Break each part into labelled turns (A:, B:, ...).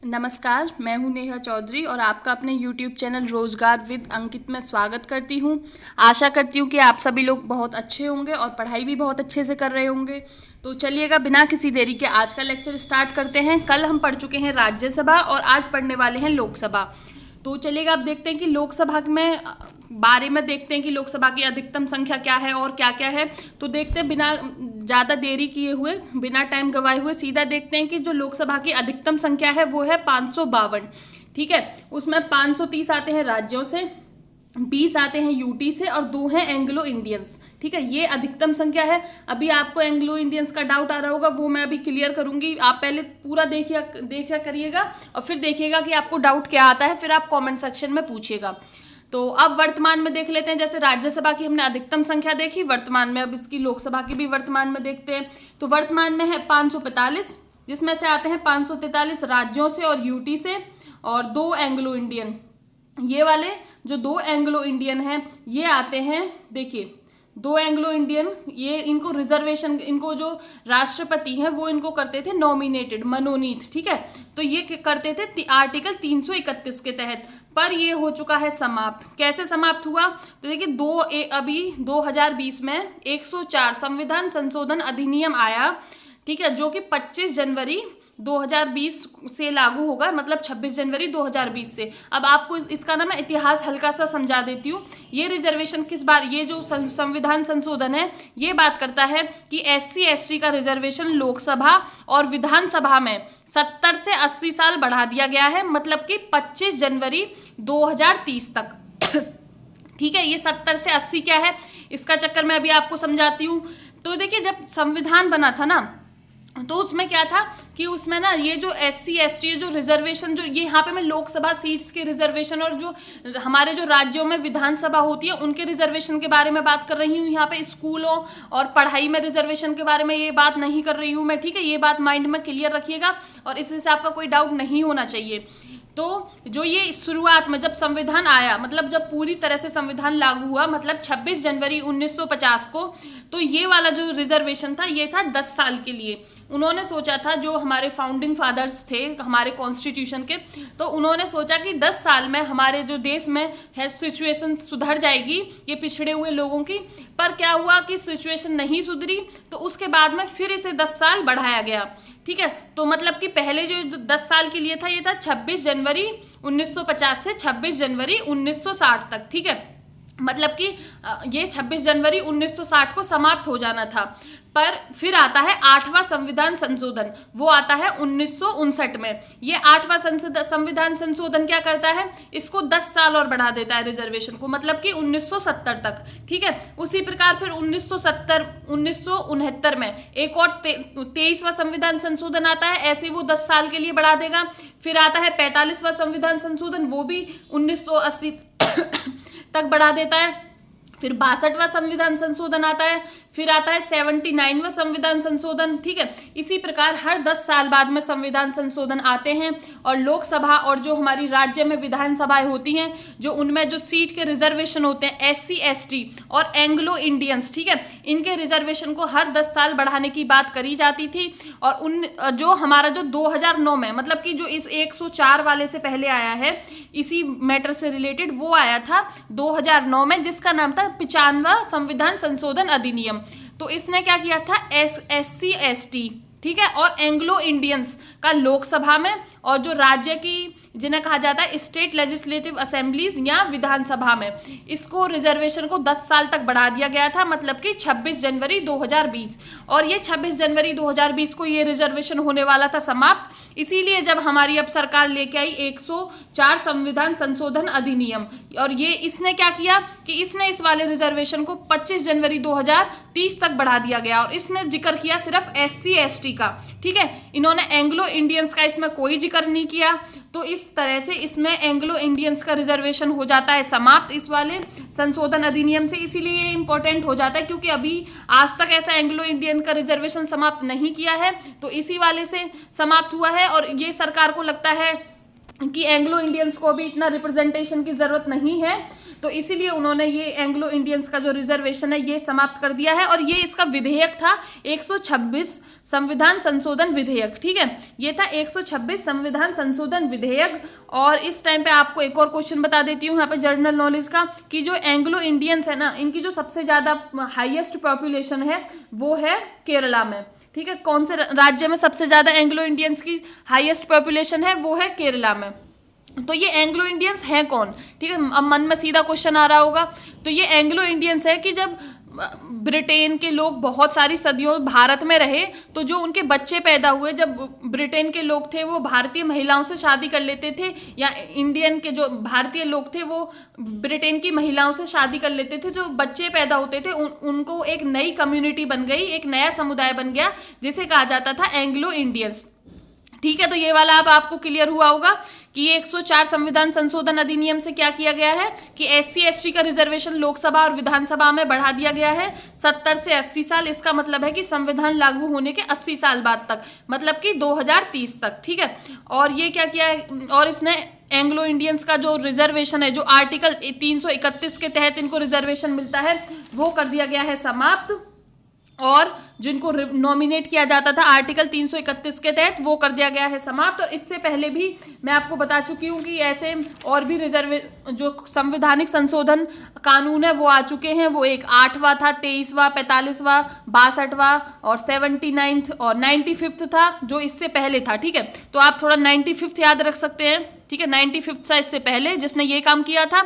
A: नमस्कार, मैं हूं नेहा चौधरी और आपका अपने YouTube चैनल रोजगार विद अंकित में स्वागत करती हूं। आशा करती हूं कि आप सभी लोग बहुत अच्छे होंगे और पढ़ाई भी बहुत अच्छे से कर रहे होंगे। तो चलिएगा बिना किसी देरी के आज का लेक्चर स्टार्ट करते हैं। कल हम पढ़ चुके हैं राज्यसभा और आज पढ़ने वाले हैं लोकसभा। तो चलिएगा अब देखते हैं कि लोकसभा में बारे में देखते हैं कि लोकसभा की अधिकतम संख्या क्या है और क्या क्या है। तो देखते हैं बिना ज़्यादा देरी किए हुए, बिना टाइम गवाए हुए सीधा देखते हैं कि जो लोकसभा की अधिकतम संख्या है वो है 552। ठीक है, उसमें 530 आते हैं राज्यों से, 20 आते हैं यूटी से और 2 हैं एंग्लो इंडियंस। ठीक है, ये अधिकतम संख्या है। अभी आपको एंग्लो इंडियंस का डाउट आ रहा होगा, वो मैं अभी क्लियर करूंगी। आप पहले पूरा देखिया करिएगा और फिर देखिएगा कि आपको डाउट क्या आता है, फिर आप कमेंट सेक्शन में पूछिएगा। तो अब वर्तमान में देख लेते हैं। जैसे राज्यसभा की हमने अधिकतम संख्या देखी, वर्तमान में अब इसकी लोकसभा की भी वर्तमान में देखते हैं। तो वर्तमान में है 545, जिसमें से आते हैं 543 राज्यों से और यूटी से और 2 एंग्लो इंडियन। ये वाले जो 2 एंग्लो इंडियन हैं ये आते हैं, देखिए 2 एंग्लो इंडियन, ये इनको रिजर्वेशन, इनको जो राष्ट्रपति हैं वो इनको करते थे नॉमिनेटेड, मनोनीत। ठीक है, तो ये करते थे आर्टिकल 331 के तहत, पर ये हो चुका है समाप्त। कैसे समाप्त हुआ? तो देखिए अभी 2020 में 104 संविधान संशोधन अधिनियम आया। ठीक है, जो कि 25 जनवरी 2020 से लागू होगा, मतलब 26 जनवरी 2020 से। अब आपको इसका ना मैं इतिहास हल्का सा समझा देती हूँ। ये रिजर्वेशन किस बार, ये जो संविधान संशोधन है ये बात करता है कि SC ST का रिजर्वेशन लोकसभा और विधानसभा में 70 से 80 साल बढ़ा दिया गया है, मतलब कि 25 जनवरी 2030 तक। ठीक है, ये 70 से 80 क्या है, इसका चक्कर मैं अभी आपको समझाती हूँ। तो देखिए जब संविधान बना था ना, तो उसमें क्या था कि उसमें ना ये जो SC ST जो रिजर्वेशन, जो ये यहाँ पे मैं लोकसभा सीट्स के रिजर्वेशन और जो हमारे जो राज्यों में विधानसभा होती है उनके रिजर्वेशन के बारे में बात कर रही हूँ। यहाँ पे स्कूलों और पढ़ाई में रिजर्वेशन के बारे में ये बात नहीं कर रही हूँ मैं। ठीक है, ये बात माइंड में क्लियर रखिएगा और इससे से आपका कोई डाउट नहीं होना चाहिए। तो जो ये शुरुआत में जब संविधान आया, मतलब जब पूरी तरह से संविधान लागू हुआ, मतलब 26 जनवरी 1950 को, तो ये वाला जो रिजर्वेशन था ये था 10 साल के लिए। उन्होंने सोचा था, जो हमारे फाउंडिंग फादर्स थे हमारे कॉन्स्टिट्यूशन के, तो उन्होंने सोचा कि 10 साल में हमारे जो देश में है सिचुएशन सुधर जाएगी ये पिछड़े हुए लोगों की। पर क्या हुआ कि सिचुएशन नहीं सुधरी, तो उसके बाद में फिर इसे 10 साल बढ़ाया गया। ठीक है, तो मतलब कि पहले जो 10 साल के लिए था ये था 26 जनवरी 1950 से 26 जनवरी 1960 तक। ठीक है, मतलब कि ये 26 जनवरी 1960 को समाप्त हो जाना था। पर फिर आता है 8वां संविधान संशोधन, वो आता है 1959 में। ये 8वां संविधान संशोधन क्या करता है, इसको 10 साल और बढ़ा देता है रिजर्वेशन को, मतलब कि 1970 तक। ठीक है, उसी प्रकार फिर 1969 में एक और 23वां संविधान संशोधन आता है, ऐसे वो 10 साल के लिए बढ़ा देगा। फिर आता है 45वां संविधान संशोधन, वो भी 1980 तक बढ़ा देता है। फिर 62वां संविधान संशोधन आता है, फिर आता है 79वां संविधान संशोधन। ठीक है, इसी प्रकार हर 10 साल बाद में संविधान संशोधन आते हैं। और लोकसभा और जो हमारी राज्य में विधानसभाएं होती हैं, जो उनमें जो सीट के रिजर्वेशन होते हैं SC ST और एंग्लो इंडियंस, ठीक है, इनके रिजर्वेशन को हर 10 साल बढ़ाने की बात करी जाती थी। और उन जो हमारा जो 2009 में, मतलब कि जो इस 104 वाले से पहले आया है इसी मैटर से रिलेटेड, वो आया था 2009 में, जिसका नाम था 95वां संविधान संशोधन अधिनियम। तो इसने क्या किया था, SC ST, ठीक है, और एंग्लो इंडियंस का लोकसभा में, और जो राज्य की जिन्हें कहा जाता है स्टेट लेजिस्लेटिव असेंबलीज या विधानसभा में, इसको रिजर्वेशन को 10 साल तक बढ़ा दिया गया था, मतलब कि 26 जनवरी 2020। और ये 26 जनवरी 2020 को ये रिजर्वेशन होने वाला था समाप्त। इसीलिए जब हमारी अब सरकार लेके आई 104 संविधान संशोधन अधिनियम, और ये इसने क्या किया कि इसने इस वाले रिजर्वेशन को 25 जनवरी 2030 तक बढ़ा दिया गया। और इसने जिक्र किया सिर्फ SC ST का। ठीक है, इन्होंने एंग्लो इंडियंस का इसमें कोई जिक्र नहीं किया। तो इस तरह से इसमें एंग्लो इंडियंस का रिजर्वेशन हो जाता है समाप्त इस वाले संशोधन अधिनियम से। इसीलिए ये इंपॉर्टेंट हो जाता है, क्योंकि अभी आज तक ऐसा एंग्लो इंडियन का रिजर्वेशन समाप्त नहीं किया है, तो इसी वाले से समाप्त हुआ है। और ये सरकार को लगता है कि एंग्लो इंडियंस को भी इतना रिप्रेजेंटेशन की जरूरत नहीं है, तो इसीलिए उन्होंने ये एंग्लो इंडियंस का जो रिजर्वेशन है ये समाप्त कर दिया है। और ये इसका विधेयक था 126 संविधान संशोधन विधेयक, ठीक है, ये था 126 संविधान संशोधन विधेयक। और इस टाइम पे आपको एक और क्वेश्चन बता देती हूँ यहाँ पे जनरल नॉलेज का, कि जो एंग्लो इंडियंस है ना, इनकी जो सबसे ज़्यादा हाईएस्ट पॉपुलेशन है वो है केरला में, ठीक है। कौन से राज्य में सबसे ज़्यादा एंग्लो इंडियंस की हाईएस्ट पॉपुलेशन है, वो है केरला में। तो ये एंग्लो इंडियंस हैं कौन, ठीक है। अब मन में सीधा क्वेश्चन आ रहा होगा, तो ये एंग्लो इंडियंस है कि जब ब्रिटेन के लोग बहुत सारी सदियों भारत में रहे, तो जो उनके बच्चे पैदा हुए, जब ब्रिटेन के लोग थे वो भारतीय महिलाओं से शादी कर लेते थे, या इंडियन के जो भारतीय लोग थे वो ब्रिटेन की महिलाओं से शादी कर लेते थे। जो बच्चे पैदा होते थे उनको एक नई कम्युनिटी बन गई, एक नया समुदाय बन गया, जिसे कहा जाता था एंग्लो इंडियंस, ठीक है। तो ये वाला अब आपको क्लियर हुआ होगा कि ये 104 संविधान संशोधन अधिनियम से क्या किया गया है कि SC ST का रिजर्वेशन लोकसभा और विधानसभा में बढ़ा दिया गया है 70 से 80 साल। इसका मतलब है कि संविधान लागू होने के 80 साल बाद तक, मतलब कि 2030 तक, ठीक है। और ये क्या किया है, और इसने एंग्लो इंडियंस का जो रिजर्वेशन है, जो आर्टिकल 331 के तहत इनको रिजर्वेशन मिलता है, वो कर दिया गया है समाप्त। और जिनको नॉमिनेट किया जाता था आर्टिकल 331 के तहत, वो कर दिया गया है समाप्त। और इससे पहले भी मैं आपको बता चुकी हूँ कि ऐसे और भी जो संवैधानिक संशोधन कानून है वो आ चुके हैं। वो एक 8वां था, 23वां, 45वां, 62वां और 79th और 95th था, जो इससे पहले था, ठीक है। तो आप थोड़ा 95th याद रख सकते हैं, ठीक है। 95th था इससे पहले जिसने ये काम किया था,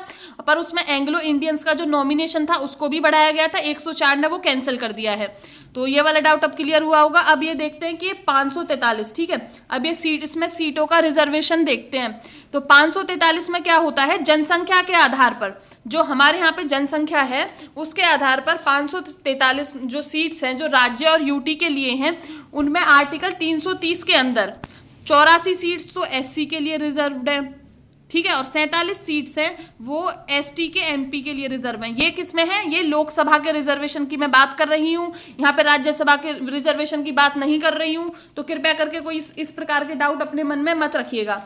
A: पर उसमें एंग्लो इंडियंस का जो नॉमिनेशन था उसको भी बढ़ाया गया था। 104 ने वो कैंसिल कर दिया है। तो ये वाला डाउट अब क्लियर हुआ होगा। अब ये देखते हैं कि 543, ठीक है, अब ये इसमें सीटों का रिजर्वेशन देखते हैं। तो 543 में क्या होता है, जनसंख्या के आधार पर, जो हमारे यहाँ पे जनसंख्या है उसके आधार पर 543 जो सीट्स हैं जो राज्य और यूटी के लिए हैं, उनमें आर्टिकल 330 के अंदर 84 सीट्स तो SC के लिए रिजर्व्ड है, ठीक है, और 47 सीट्स हैं वो ST के MP के लिए रिजर्व हैं। ये किस में है, ये लोकसभा के रिजर्वेशन की मैं बात कर रही हूँ, यहाँ पे राज्यसभा के रिजर्वेशन की बात नहीं कर रही हूँ। तो कृपया करके कोई इस प्रकार के डाउट अपने मन में मत रखिएगा।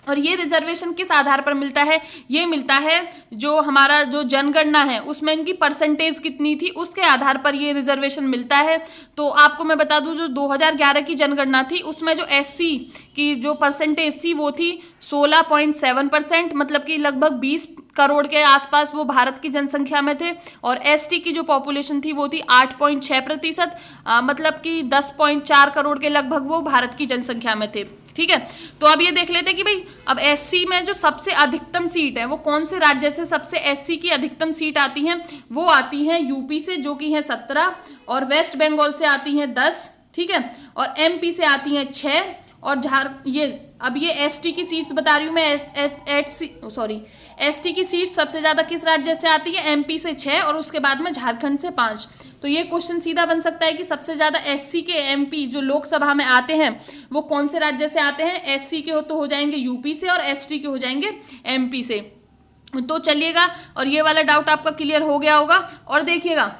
A: और ये रिजर्वेशन किस आधार पर मिलता है, ये मिलता है जो हमारा जो जनगणना है उसमें इनकी परसेंटेज कितनी थी उसके आधार पर ये रिजर्वेशन मिलता है। तो आपको मैं बता दूं जो 2011 की जनगणना थी उसमें जो SC की जो परसेंटेज थी वो थी 16.7%, मतलब कि लगभग 20 करोड़ के आसपास वो भारत की जनसंख्या में थे। और ST की जो पॉपुलेशन थी वो थी 8.6%, मतलब कि 10.4 करोड़ के लगभग वो भारत की जनसंख्या में थे, ठीक है। तो अब ये देख लेते हैं कि भाई अब SC में जो सबसे अधिकतम सीट है वो कौन से राज्य से सबसे SC की अधिकतम सीट आती हैं, वो आती हैं यूपी से जो कि है 17, और वेस्ट बंगाल से आती हैं 10, ठीक है, और MP से आती हैं 6, और अब ये ST की सीट्स बता रही हूँ मैं, ST की सीट सबसे ज्यादा किस राज्य से आती है, MP से 6 और उसके बाद में झारखंड से 5। तो ये क्वेश्चन सीधा बन सकता है कि सबसे ज्यादा SC के MP जो लोकसभा में आते हैं वो कौन से राज्य से आते हैं, SC के तो हो जाएंगे यूपी से और ST के हो जाएंगे MP से। तो चलिएगा, और ये वाला डाउट आपका क्लियर हो गया होगा। और देखिएगा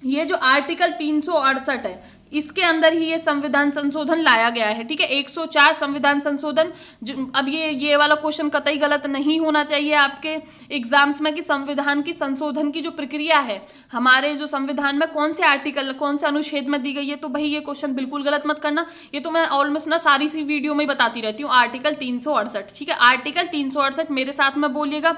A: ये जो आर्टिकल 368 है इसके अंदर ही ये संविधान संशोधन लाया गया है, ठीक है, 104 संविधान संशोधन। अब ये वाला क्वेश्चन कतई गलत नहीं होना चाहिए आपके एग्जाम्स में कि संविधान की संशोधन की जो प्रक्रिया है हमारे जो संविधान में कौन से आर्टिकल कौन से अनुच्छेद में दी गई है। तो भाई ये क्वेश्चन बिल्कुल गलत मत करना, ये तो मैं ऑलमोस्ट ना सारी सी वीडियो में बताती रहती हूँ। आर्टिकल 368, ठीक है, आर्टिकल 368 मेरे साथ में बोलिएगा।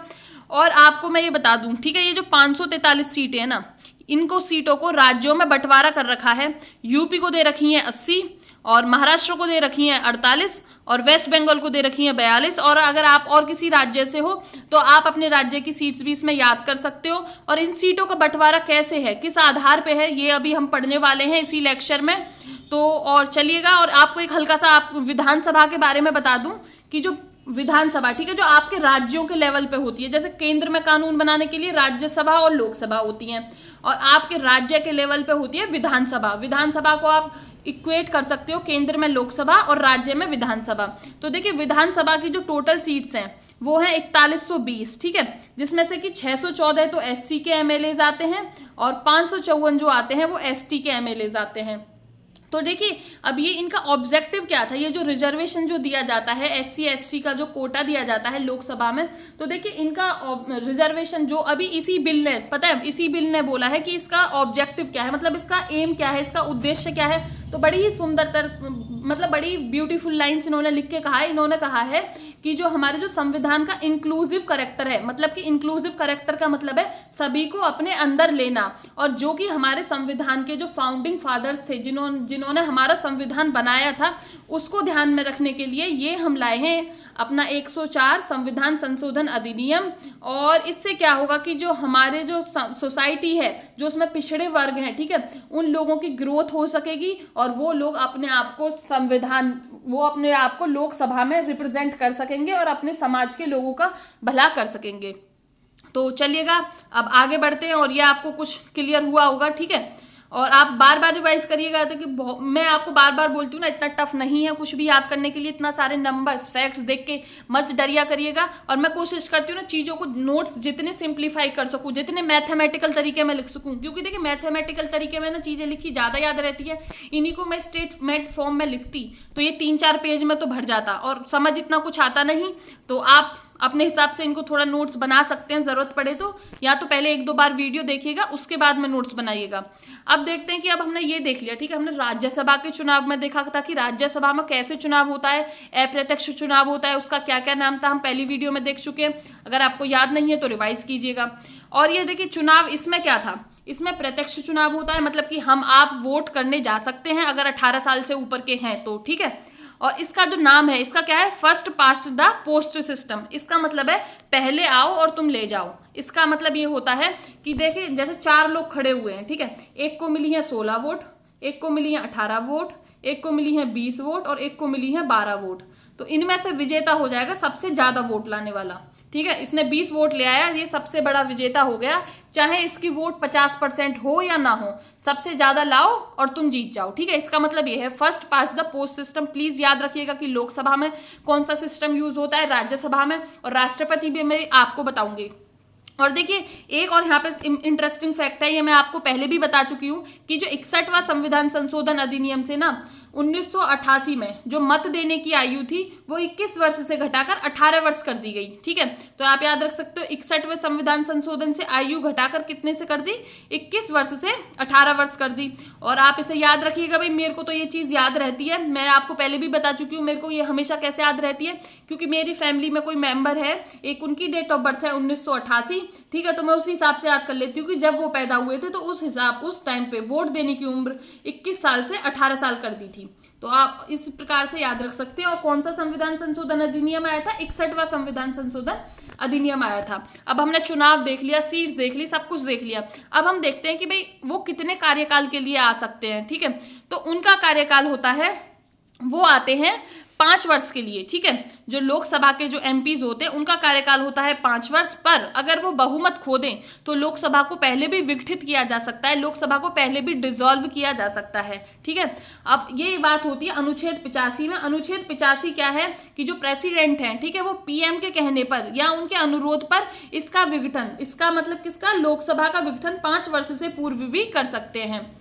A: और आपको मैं ये बता दूं, ठीक है, ये जो 543 सीटें हैं ना, इनको सीटों को राज्यों में बंटवारा कर रखा है। यूपी को दे रखी है 80, और महाराष्ट्र को दे रखी है 48, और वेस्ट बंगाल को दे रखी है 42। और अगर आप और किसी राज्य से हो तो आप अपने राज्य की सीट्स भी इसमें याद कर सकते हो। और इन सीटों का बंटवारा कैसे है, किस आधार पे है, ये अभी हम पढ़ने वाले हैं इसी लेक्चर में। तो और चलिएगा, और आपको एक हल्का सा आप विधानसभा के बारे में बता दूं कि जो विधानसभा, ठीक है, जो आपके राज्यों के लेवल पे होती है, जैसे केंद्र में कानून बनाने के लिए राज्यसभा और लोकसभा होती हैं, और आपके राज्य के लेवल पे होती है विधानसभा। विधानसभा को आप इक्वेट कर सकते हो केंद्र में लोकसभा और राज्य में विधानसभा। तो देखिए विधानसभा की जो टोटल सीट्स हैं वो है 4120, ठीक है, जिसमें से कि 614 तो SC के MLAs आते हैं और 554 जो आते हैं वो ST के MLAs आते हैं। तो देखिए अब ये इनका ऑब्जेक्टिव क्या था, ये जो रिजर्वेशन जो दिया जाता है SC SC का जो कोटा दिया जाता है लोकसभा में, तो देखिए इनका रिजर्वेशन जो अभी इसी बिल ने, पता है इसी बिल ने बोला है कि इसका ऑब्जेक्टिव क्या है, मतलब इसका एम क्या है, इसका उद्देश्य क्या है। तो बड़ी ही सुंदर मतलब बड़ी ब्यूटीफुल लाइन्स इन्होंने लिख के कहा है। इन्होंने कहा है कि जो हमारे जो संविधान का इंक्लूसिव करेक्टर है, मतलब कि इंक्लूसिव करेक्टर का मतलब है सभी को अपने अंदर लेना, और जो कि हमारे संविधान के जो फाउंडिंग फादर्स थे, जिन्होंने हमारा संविधान बनाया था, उसको ध्यान में रखने के लिए ये हम लाए हैं अपना 104 संविधान संशोधन अधिनियम। और इससे क्या होगा कि जो हमारे जो सोसाइटी है, जो उसमें पिछड़े वर्ग हैं, ठीक है, उन लोगों की ग्रोथ हो सकेगी और वो लोग अपने आप को लोकसभा में रिप्रेजेंट कर सकेंगे और अपने समाज के लोगों का भला कर सकेंगे। तो चलिएगा अब आगे बढ़ते हैं, और ये आपको कुछ क्लियर हुआ होगा, ठीक है। और आप बार बार रिवाइज करिएगा, तो कि मैं आपको बार बार बोलती हूँ ना, इतना टफ नहीं है कुछ भी याद करने के लिए, इतना सारे नंबर्स फैक्ट्स देख के मत डरिया करिएगा। और मैं कोशिश करती हूँ ना चीज़ों को नोट्स जितने सिंप्लीफाई कर सकूँ, जितने मैथमेटिकल तरीके में लिख सकूँ, क्योंकि देखिए मैथमेटिकल तरीके में ना चीज़ें लिखी ज़्यादा याद रहती है। इन्हीं को मैं स्टेटमेंट फॉर्म में लिखती तो ये 3-4 पेज में तो भर जाता, और समझ इतना कुछ आता नहीं। तो आप अपने हिसाब से इनको थोड़ा नोट्स बना सकते हैं, जरूरत पड़े तो, या तो पहले 1-2 बार वीडियो देखिएगा, उसके बाद में नोट्स बनाइएगा। अब देखते हैं कि अब हमने ये देख लिया, ठीक है, हमने राज्यसभा के चुनाव में देखा था कि राज्यसभा में कैसे चुनाव होता है, अप्रत्यक्ष चुनाव होता है, उसका क्या क्या नाम था, हम पहली वीडियो में देख चुके हैं। अगर आपको याद नहीं है तो रिवाइज कीजिएगा। और ये देखिए चुनाव, इसमें क्या था, इसमें प्रत्यक्ष चुनाव होता है, मतलब कि हम आप वोट करने जा सकते हैं अगर 18 साल से ऊपर के हैं तो, ठीक है। और इसका जो नाम है, इसका क्या है, first past the post system. इसका मतलब है पहले आओ और तुम ले जाओ। इसका मतलब ये होता है कि देखिए जैसे 4 लोग खड़े हुए हैं, ठीक है, एक को मिली है 16 वोट, एक को मिली है 18 वोट, एक को मिली है 20 वोट और एक को मिली है 12 वोट। तो इनमें से विजेता हो जाएगा सबसे ज्यादा वोट लाने वाला, ठीक है। इसने 20 वोट ले आया, ये सबसे बड़ा विजेता हो गया, चाहे इसकी वोट 50% हो या ना हो, सबसे ज्यादा लाओ और तुम जीत जाओ, ठीक है। इसका मतलब ये है first past the post system. Please याद रखिएगा कि लोकसभा में कौन सा सिस्टम यूज होता है, राज्यसभा में, और राष्ट्रपति भी मैं आपको बताऊंगी। और देखिए एक और यहाँ पे इंटरेस्टिंग फैक्ट है, ये मैं आपको पहले भी बता चुकी हूँ कि जो 61वां संविधान संशोधन अधिनियम से ना 1988 में जो मत देने की आयु थी वो 21 वर्ष से घटाकर 18 वर्ष कर दी गई, ठीक है। तो आप याद रख सकते हो 61वें संविधान संशोधन से आयु घटाकर कितने से कर दी, 21 वर्ष से 18 वर्ष कर दी। और आप इसे याद रखिएगा भाई, मेरे को तो ये चीज़ याद रहती है, मैं आपको पहले भी बता चुकी हूँ, मेरे को ये हमेशा कैसे याद रहती है, क्योंकि मेरी फैमिली में कोई मेंबर है, एक उनकी डेट ऑफ बर्थ है 1988, ठीक है, तो मैं उसी हिसाब से याद कर लेती हूँ कि जब वो पैदा हुए थे तो उस टाइम पे वोट देने की उम्र 21 साल से 18 साल कर दी थी। तो आप इस प्रकार से याद रख सकते हैं। और कौन सा संविधान संशोधन अधिनियम आया था, 61वां संविधान संशोधन अधिनियम आया था। अब हमने चुनाव देख लिया, सीट्स देख ली, सब कुछ देख लिया। अब हम देखते हैं कि भाई वो कितने कार्यकाल के लिए आ सकते हैं, ठीक है। तो उनका कार्यकाल होता है, वो आते हैं 5 वर्ष के लिए, ठीक है। जो लोकसभा के जो एमपीज होते हैं उनका कार्यकाल होता है 5 वर्ष, पर अगर वो बहुमत खो दें तो लोकसभा को पहले भी विघटित किया जा सकता है, लोकसभा को पहले भी डिसॉल्व किया जा सकता है, ठीक है। अब ये बात होती है अनुच्छेद 85 में। अनुच्छेद 85 क्या है कि जो प्रेसिडेंट हैं, ठीक है, वो पीएम के कहने पर या उनके अनुरोध पर इसका विघटन, इसका मतलब किसका, लोकसभा का विघटन 5 वर्ष से पूर्व भी कर सकते हैं।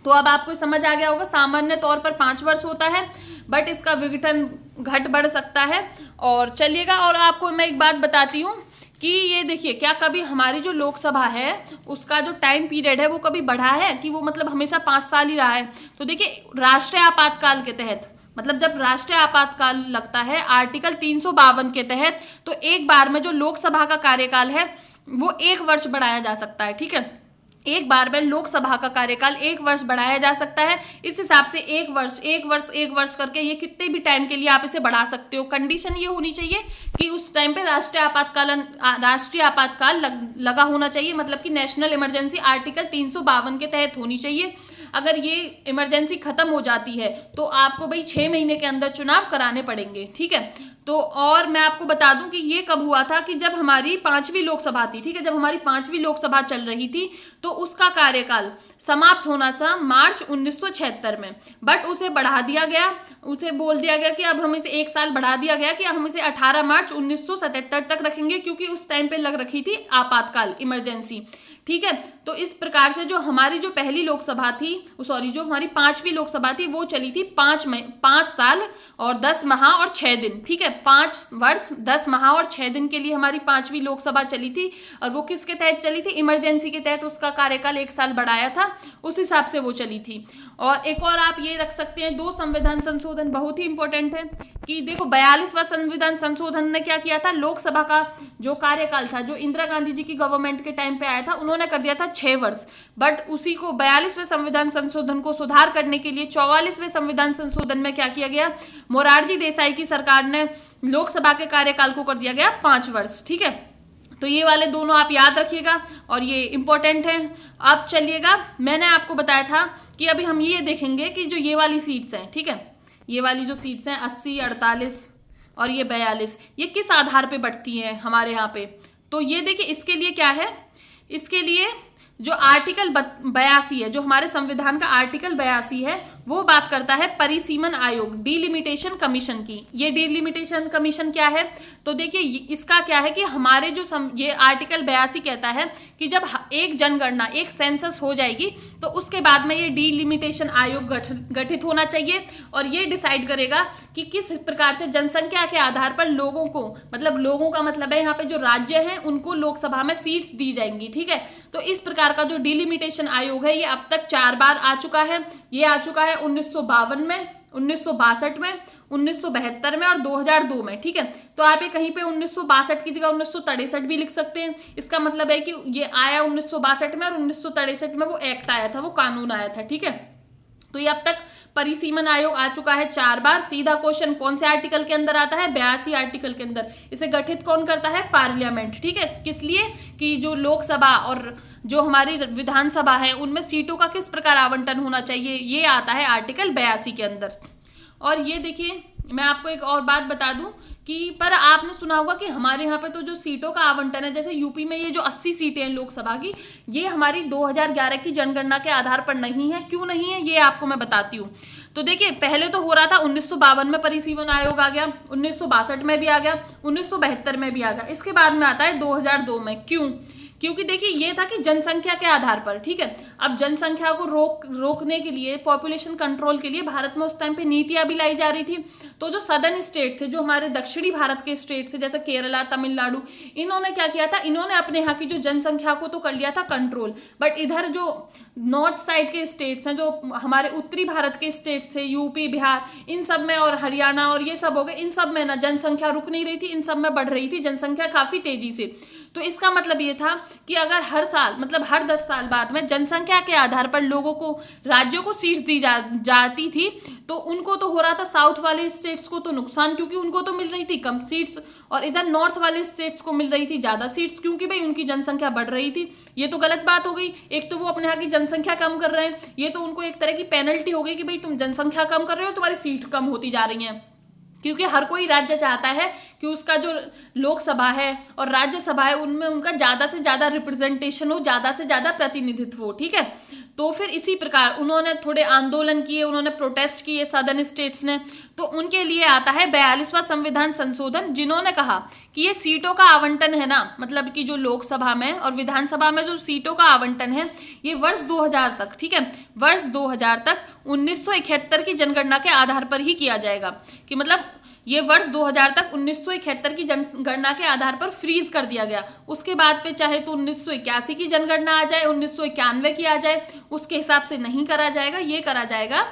A: तो अब आपको समझ आ गया होगा, सामान्य तौर पर 5 वर्ष होता है, बट इसका विघटन घट बढ़ सकता है। और चलिएगा, और आपको मैं एक बात बताती हूँ कि ये देखिए क्या कभी हमारी जो लोकसभा है उसका जो टाइम पीरियड है वो कभी बढ़ा है कि वो मतलब हमेशा 5 साल ही रहा है। तो देखिए राष्ट्रीय आपातकाल के तहत, मतलब जब राष्ट्रीय आपातकाल लगता है आर्टिकल 352 के तहत, तो एक बार में जो लोकसभा का कार्यकाल है वो 1 वर्ष बढ़ाया जा सकता है, ठीक है। एक बार में लोकसभा का कार्यकाल 1 वर्ष बढ़ाया जा सकता है। इस हिसाब से 1 वर्ष करके ये कितने भी टाइम के लिए आप इसे बढ़ा सकते हो। कंडीशन ये होनी चाहिए कि उस टाइम पे राष्ट्रीय आपातकाल लगा होना चाहिए, मतलब कि नेशनल इमरजेंसी आर्टिकल 352 के तहत होनी चाहिए। अगर ये इमरजेंसी खत्म हो जाती है तो आपको भाई 6 महीने के अंदर चुनाव कराने पड़ेंगे, ठीक है। तो और मैं आपको बता दूं कि ये कब हुआ था कि जब हमारी 5वीं लोकसभा थी, ठीक है, जब हमारी 5वीं लोकसभा चल रही थी तो उसका कार्यकाल समाप्त होना था मार्च 1976 में, बट उसे बढ़ा दिया गया, उसे बोल दिया गया कि अब हम इसे 1 साल बढ़ा दिया गया कि हम इसे 18 मार्च 1977 तक रखेंगे, क्योंकि उस टाइम पे लग रखी थी आपातकाल, इमरजेंसी, ठीक है। तो इस प्रकार से जो हमारी जो पहली लोकसभा थी, जो हमारी 5वीं लोकसभा थी वो चली थी 5 साल और 10 माह और 6 दिन, ठीक है। 5 वर्ष 10 माह और 6 दिन के लिए हमारी 5वीं लोकसभा चली थी। और वो किसके तहत चली थी? इमरजेंसी के तहत उसका कार्यकाल 1 साल बढ़ाया था, उस हिसाब से वो चली थी। और एक और आप ये रख सकते हैं, 2 संविधान संशोधन बहुत ही इंपॉर्टेंट है कि देखो 42वां संविधान संशोधन ने क्या किया था, लोकसभा का जो कार्यकाल था, जो इंदिरा गांधी जी की गवर्नमेंट के टाइम पे आया था, उन्होंने कर दिया था 6 वर्ष। बट उसी को 42वें संविधान संशोधन को सुधार करने के लिए 44वें संविधान संशोधन में क्या किया गया, मोरारजी देसाई की सरकार ने लोकसभा के कार्यकाल को कर दिया गया 5 वर्ष, ठीक है। तो ये वाले दोनों आप याद रखिएगा और ये इंपॉर्टेंट है। अब चलिएगा, मैंने आपको बताया था कि अभी हम ये देखेंगे कि जो ये वाली सीट्स हैं, ठीक है, ये वाली जो सीट्स हैं 80, 48 और ये 42, ये किस आधार पे बढ़ती हैं हमारे यहाँ पे। तो ये देखिए, इसके लिए क्या है, इसके लिए जो आर्टिकल 82 है, जो हमारे संविधान का आर्टिकल 82 है, वो बात करता है परिसीमन आयोग, डिलिमिटेशन कमीशन की। ये डिलिमिटेशन कमीशन क्या है, तो देखिए इसका क्या है कि हमारे जो ये आर्टिकल 82 कहता है कि जब एक जनगणना, एक सेंसस हो जाएगी तो उसके बाद में ये डिलिमिटेशन आयोग गठित होना चाहिए और ये डिसाइड करेगा कि किस प्रकार से जनसंख्या के आधार पर लोगों को, मतलब लोगों का मतलब है यहाँ पे जो राज्य हैं उनको लोकसभा में सीट्स दी जाएंगी, ठीक है। तो इस प्रकार का जो डिलिमिटेशन आयोग है ये अब तक 4 बार आ चुका है। ये आ चुका है 1952 में, 1962 में, 1972 में और 2002 में, ठीक है। तो आप ये कहीं पे 1962 की जगह 1963 भी लिख सकते हैं। इसका मतलब है कि ये आया 1962 में और 1963 में वो एक्ट आया था, वो कानून आया था, ठीक है। तो ये अब तक परिसीमन आयोग आ चुका है 4 बार। सीधा क्वेश्चन कौन से आर्टिकल के अंदर आता है? 82 आर्टिकल के अंदर। इसे गठित कौन करता है? पार्लियामेंट, ठीक है। किस लिए? कि जो लोकसभा और जो हमारी विधानसभा है उनमें सीटों का किस प्रकार आवंटन होना चाहिए, ये आता है आर्टिकल 82 के अंदर। और ये देखिए, मैं आपको एक और बात बता दूं कि पर आपने सुना होगा कि हमारे यहाँ पे तो जो सीटों का आवंटन है, जैसे यूपी में ये जो 80 सीटें हैं लोकसभा की, ये हमारी 2011 की जनगणना के आधार पर नहीं है। क्यों नहीं है ये आपको मैं बताती हूँ। तो देखिए, पहले तो हो रहा था 1952 में परिसीमन आयोग आ गया, 1962 में भी आ गया, 1972 में भी आ गया, इसके बाद में आता है 2002 में। क्यों? क्योंकि देखिए ये था कि जनसंख्या के आधार पर, ठीक है। अब जनसंख्या को रोकने के लिए, पॉपुलेशन कंट्रोल के लिए भारत में उस टाइम पे नीतियां भी लाई जा रही थी। तो जो सदर्न स्टेट थे, जो हमारे दक्षिणी भारत के स्टेट थे, जैसे केरला, तमिलनाडु, इन्होंने क्या किया था, इन्होंने अपने यहाँ की जो जनसंख्या को तो कर लिया था कंट्रोल, बट इधर जो नॉर्थ साइड के स्टेट्स हैं, जो हमारे उत्तरी भारत के स्टेट्स थे, यूपी, बिहार, इन सब में, और हरियाणा और ये सब हो गए, इन सब में ना जनसंख्या रुक नहीं रही थी, इन सब में बढ़ रही थी जनसंख्या काफी तेजी से। तो इसका मतलब ये था कि अगर हर साल, मतलब हर 10 साल बाद में जनसंख्या के आधार पर लोगों को, राज्यों को सीट्स दी जाती थी, तो उनको तो हो रहा था, साउथ वाले स्टेट्स को तो नुकसान, क्योंकि उनको तो मिल रही थी कम सीट्स, और इधर नॉर्थ वाले स्टेट्स को मिल रही थी ज्यादा सीट्स, क्योंकि भाई उनकी जनसंख्या बढ़ रही थी। ये तो गलत बात हो गई। एक तो वो अपने यहाँ की जनसंख्या कम कर रहे हैं, ये तो उनको एक तरह की पेनल्टी हो गई कि भाई तुम जनसंख्या कम कर रहे हो, तुम्हारी सीट कम होती जा रही है। क्योंकि हर कोई राज्य चाहता है कि उसका जो लोकसभा है और राज्यसभा है उनमें उनका ज़्यादा से ज़्यादा रिप्रेजेंटेशन हो, ज़्यादा से ज़्यादा प्रतिनिधित्व हो, ठीक है। तो फिर इसी प्रकार उन्होंने थोड़े आंदोलन किए, उन्होंने प्रोटेस्ट किए सदर्न स्टेट्स ने। तो उनके लिए आता है 42वां संविधान संशोधन, जिन्होंने कहा कि ये सीटों का आवंटन है ना, मतलब कि जो लोकसभा में और विधानसभा में जो सीटों का आवंटन है, ये वर्ष 2000 तक, ठीक है, वर्ष 2000 तक 1971 की जनगणना के आधार पर ही किया जाएगा। कि मतलब ये वर्ष 2000 तक 1971 की जनगणना के आधार पर फ्रीज कर दिया गया। उसके बाद पे चाहे तो 1981 की जनगणना आ जाए, 1991 की आ जाए, उसके हिसाब से नहीं करा जाएगा। ये करा जाएगा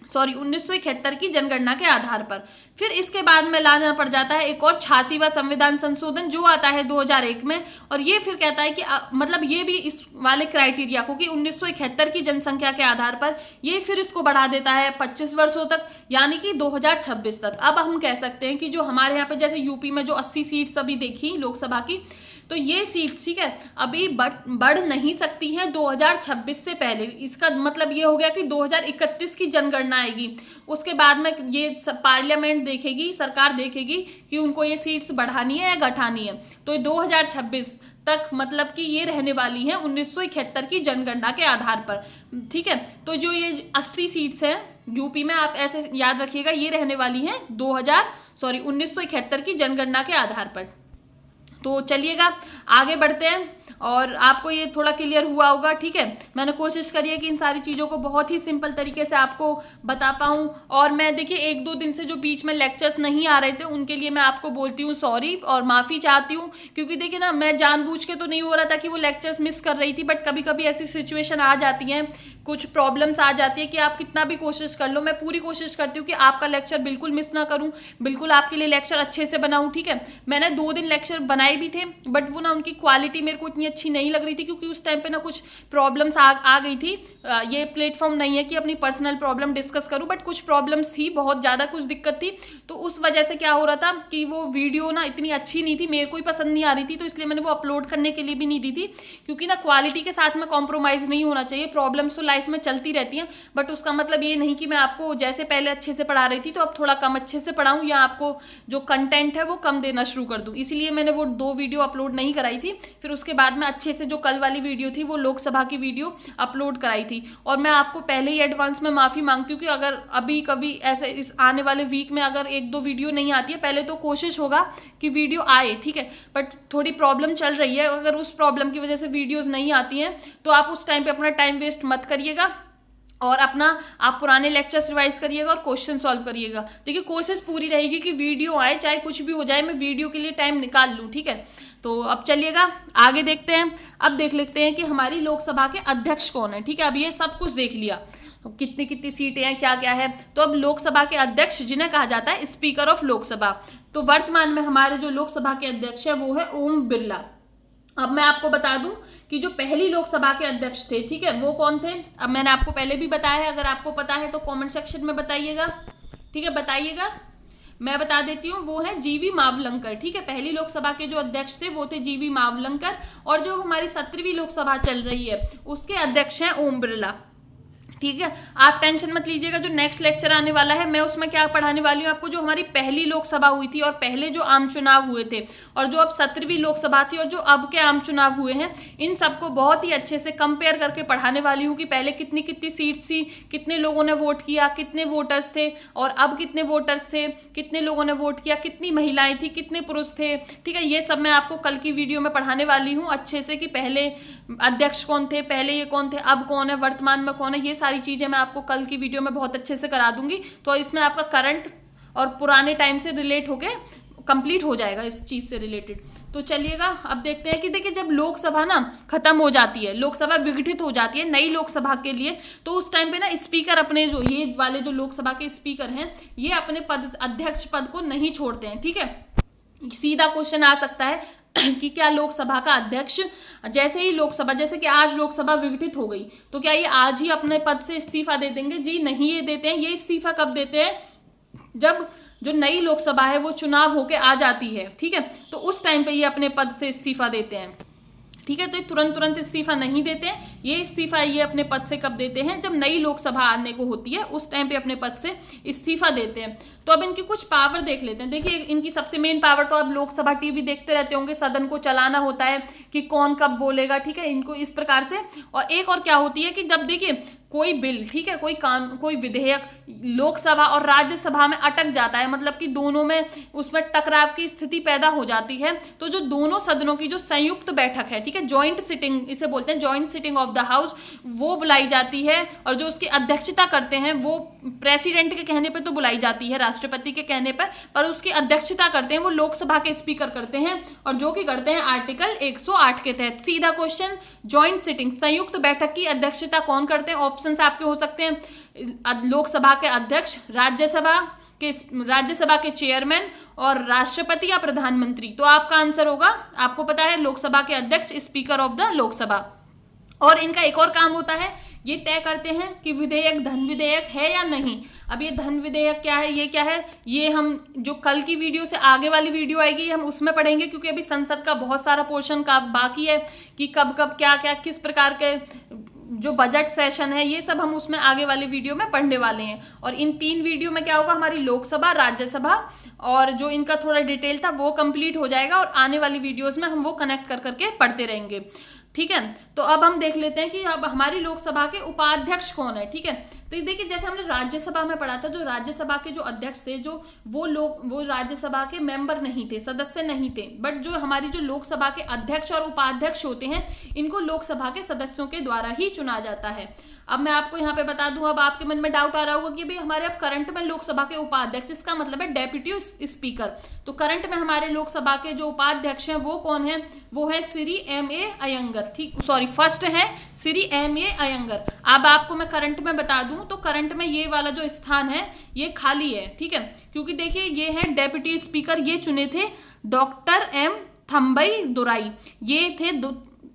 A: 1971 की जनगणना के आधार पर। फिर इसके बाद में लाना पड़ जाता है एक और 86वां संविधान संशोधन, जो आता है 2001 में, और ये फिर कहता है कि मतलब ये भी इस वाले क्राइटेरिया को कि 1971 की जनसंख्या के आधार पर ये फिर इसको बढ़ा देता है 25 वर्षों तक, यानी कि 2026 तक। अब हम कह सकते हैं कि जो हमारे यहाँ पे जैसे यूपी में जो 80 सीट्स अभी देखी लोकसभा की, तो ये सीट्स, ठीक है, अभी बढ़ नहीं सकती हैं 2026 से पहले। इसका मतलब ये हो गया कि 2031 की जनगणना आएगी, उसके बाद में ये पार्लियामेंट देखेगी, सरकार देखेगी कि उनको ये सीट्स बढ़ानी है या घटानी है। तो 2026 तक मतलब कि ये रहने वाली हैं 1971 की जनगणना के आधार पर, ठीक है। तो जो ये 80 सीट्स हैं यूपी में, आप ऐसे याद रखिएगा, ये रहने वाली हैं 1971 की जनगणना के आधार पर। तो चलिएगा आगे बढ़ते हैं और आपको ये थोड़ा क्लियर हुआ होगा, ठीक है। मैंने कोशिश करी है कि इन सारी चीज़ों को बहुत ही सिंपल तरीके से आपको बता पाऊँ। और मैं देखिए 1-2 दिन से जो बीच में लेक्चर्स नहीं आ रहे थे उनके लिए मैं आपको बोलती हूँ सॉरी और माफ़ी चाहती हूँ, क्योंकि देखिए ना मैं जानबूझ के तो नहीं हो रहा था कि वो लेक्चर्स मिस कर रही थी, बट कभी कभी ऐसी सिचुएशन आ जाती हैं, कुछ प्रॉब्लम्स आ जाती है कि आप कितना भी कोशिश कर लो। मैं पूरी कोशिश करती हूँ कि आपका लेक्चर बिल्कुल मिस ना करूँ, बिल्कुल आपके लिए लेक्चर अच्छे से बनाऊँ, ठीक है। मैंने 2 दिन लेक्चर बनाए भी थे, बट वो ना उनकी क्वालिटी मेरे को इतनी अच्छी नहीं लग रही थी, क्योंकि उस टाइम पे ना कुछ प्रॉब्लम्स आ गई थी। ये प्लेटफॉर्म नहीं है कि अपनी पर्सनल प्रॉब्लम डिस्कस करूँ, बट कुछ प्रॉब्लम्स थी, बहुत ज़्यादा कुछ दिक्कत थी। तो उस वजह से क्या हो रहा था कि वो वीडियो ना इतनी अच्छी नहीं थी, मेरे को ही पसंद नहीं आ रही थी, तो इसलिए मैंने वो अपलोड करने के लिए भी नहीं दी थी, क्योंकि ना क्वालिटी के साथ में कॉम्प्रोमाइज़ नहीं होना चाहिए। प्रॉब्लम्स तो लाइफ में चलती रहती हैं, बट उसका मतलब ये नहीं कि मैं आपको जैसे पहले अच्छे से पढ़ा रही थी तो अब थोड़ा कम अच्छे से पढ़ाऊँ या आपको जो कंटेंट है वो कम देना शुरू कर दूँ। इसीलिए मैंने वो 2 वीडियो अपलोड नहीं कराई थी। फिर उसके बाद में अच्छे से जो कल वाली वीडियो थी वो लोकसभा की वीडियो अपलोड कराई थी। और मैं आपको पहले ही एडवांस में माफ़ी मांगती हूँ कि अगर अभी कभी ऐसे इस आने वाले वीक में अगर 1-2 वीडियो नहीं आती है, पहले तो कोशिश होगा कि वीडियो आए, ठीक है, बट थोड़ी प्रॉब्लम चल रही है। अगर उस प्रॉब्लम की वजह से वीडियोस नहीं आती हैं तो आप उस टाइम पे अपना टाइम वेस्ट मत करिएगा और अपना आप पुराने लेक्चर्स रिवाइज करिएगा और क्वेश्चन सॉल्व करिएगा। देखिए कोशिश पूरी रहेगी कि वीडियो आए, चाहे कुछ भी हो जाए, मैं वीडियो के लिए टाइम निकाल लूँ, ठीक है। तो अब चलिएगा आगे देखते हैं। अब देख लेते हैं कि हमारी लोकसभा के अध्यक्ष कौन है, ठीक है। अब ये सब कुछ देख लिया, कितनी कितनी सीटें हैं, क्या क्या है। तो अब लोकसभा के अध्यक्ष जिन्हें कहा जाता है स्पीकर ऑफ लोकसभा, तो वर्तमान में हमारे जो लोकसभा के अध्यक्ष है वो है ओम बिरला। अब मैं आपको बता दूं कि जो पहली लोकसभा के अध्यक्ष थे, ठीक है, वो कौन थे। अब मैंने आपको पहले भी बताया है, अगर आपको पता है तो कमेंट सेक्शन में बताइएगा, ठीक है, बताइएगा। मैं बता देती हूँ, वो है जीवी मावलंकर, ठीक है। पहली लोकसभा के जो अध्यक्ष थे वो थे जीवी मावलंकर, और जो हमारी 17वीं लोकसभा चल रही है उसके अध्यक्ष हैं ओम बिरला, ठीक है। आप टेंशन मत लीजिएगा, जो नेक्स्ट लेक्चर आने वाला है मैं उसमें क्या पढ़ाने वाली हूँ आपको, जो हमारी पहली लोकसभा हुई थी और पहले जो आम चुनाव हुए थे और जो अब 17वीं लोकसभा थी और जो अब के आम चुनाव हुए हैं, इन सबको बहुत ही अच्छे से कंपेयर करके पढ़ाने वाली हूँ कि पहले कितनी कितनी सीट्स थी, कितने लोगों ने वोट किया, कितने वोटर्स थे, और अब कितने वोटर्स थे, कितने लोगों ने वोट किया, कितनी महिलाएं थी, कितने पुरुष थे, ठीक है। ये सब मैं आपको कल की वीडियो में पढ़ाने वाली हूँ अच्छे से, कि पहले अध्यक्ष कौन थे, पहले ये कौन थे, अब कौन है, वर्तमान में कौन है। ये सारी चीजें मैं आपको कल की वीडियो में बहुत अच्छे से करा दूंगी, तो इसमें आपका करंट और पुराने टाइम से रिलेट होके कंप्लीट हो जाएगा इस चीज से रिलेटेड। तो चलिएगा अब देखते हैं कि देखिए जब लोकसभा ना खत्म हो जाती है, लोकसभा विघटित हो जाती है नई लोकसभा के लिए, तो उस टाइम पे ना स्पीकर अपने जो ये वाले जो लोकसभा के स्पीकर हैं ये अपने पद अध्यक्ष पद को नहीं छोड़ते हैं, ठीक है। सीधा क्वेश्चन आ सकता है कि क्या लोकसभा का अध्यक्ष जैसे ही लोकसभा, जैसे कि आज लोकसभा विघटित हो गई, तो क्या ये आज ही अपने पद से इस्तीफा दे देंगे? जी नहीं, ये देते हैं। ये इस्तीफा कब देते हैं? जब जो नई लोकसभा है वो चुनाव होके आ जाती है, ठीक है, तो उस टाइम पे ये अपने पद से इस्तीफा देते हैं, ठीक है। तो तुरंत इस्तीफा नहीं देते हैं, ये इस्तीफा ये अपने पद से कब देते हैं? जब नई लोकसभा आने को होती है उस टाइम पे अपने पद से इस्तीफा देते हैं। तो अब इनकी कुछ पावर देख लेते हैं। देखिए इनकी सबसे मेन पावर, तो अब लोकसभा टीवी देखते रहते होंगे, सदन को चलाना होता है कि कौन कब बोलेगा, ठीक है, इनको इस प्रकार से। और एक और क्या होती है कि जब देखिए कोई बिल, ठीक है, कोई विधेयक लोकसभा और राज्यसभा में अटक जाता है, मतलब कि दोनों में उसमें टकराव की स्थिति पैदा हो जाती है, तो जो दोनों सदनों की जो संयुक्त बैठक है, ठीक है, जॉइंट सिटिंग इसे बोलते हैं, joint sitting of the house, वो बुलाई जाती है। और जो उसकी अध्यक्षता करते हैं वो प्रेसिडेंट के कहने पर तो बुलाई जाती है, राष्ट्रपति के कहने पर उसकी अध्यक्षता करते हैं वो लोकसभा के स्पीकर करते हैं, और जो कि करते हैं आर्टिकल 108 के तहत। सीधा क्वेश्चन, जॉइंट सिटिंग संयुक्त बैठक की अध्यक्षता कौन करते हैं? ऑप्शंस आपके हो सकते हैं, लोकसभा के अध्यक्ष, राज्यसभा के चेयरमैन, और राष्ट्रपति या प्रधानमंत्री। तो आपका आंसर होगा, आपको पता है, लोकसभा के अध्यक्ष, स्पीकर ऑफ द लोकसभा। और इनका एक और काम होता है, ये तय करते हैं कि विधेयक धन विधेयक है या नहीं। अब ये धन विधेयक क्या है, ये क्या है, ये हम जो कल की वीडियो से आगे वाली वीडियो आएगी हम उसमें पढ़ेंगे, क्योंकि अभी संसद का बहुत सारा पोर्शन का बाकी है कि कब कब क्या क्या किस प्रकार के जो बजट सेशन है, ये सब हम उसमें आगे वाले वीडियो में पढ़ने वाले हैं। और इन 3 वीडियो में क्या होगा, हमारी लोकसभा, राज्यसभा और जो इनका थोड़ा डिटेल था वो कंप्लीट हो जाएगा, और आने वाली वीडियोस में हम वो कनेक्ट कर करके पढ़ते रहेंगे। ठीक है। तो अब हम देख लेते हैं कि अब हमारी लोकसभा के उपाध्यक्ष कौन है। ठीक है, तो ये देखिए जैसे हमने राज्यसभा में पढ़ा था, जो राज्यसभा के जो अध्यक्ष थे, जो वो राज्यसभा के मेंबर नहीं थे, सदस्य नहीं थे, बट जो हमारी जो लोकसभा के अध्यक्ष और उपाध्यक्ष होते हैं, इनको लोकसभा के सदस्यों के द्वारा ही चुना जाता है। अब मैं आपको यहाँ पे बता दूं, अब आपके मन में डाउट आ रहा होगा कि भाई हमारे अब करंट में लोकसभा के उपाध्यक्ष, इसका मतलब है डेप्यूटी स्पीकर। तो करंट में हमारे लोकसभा के जो उपाध्यक्ष हैं वो कौन है? वो है श्री M.A. अयंगर। ठीक, सॉरी, फर्स्ट है श्री M.A. अयंगर। अब आपको मैं करंट में बता दूं तो करंट में ये वाला जो स्थान है ये खाली है। ठीक है, क्योंकि देखिए ये है डेप्यूटी स्पीकर, ये चुने थे डॉक्टर M. थम्बई दुराई। ये थे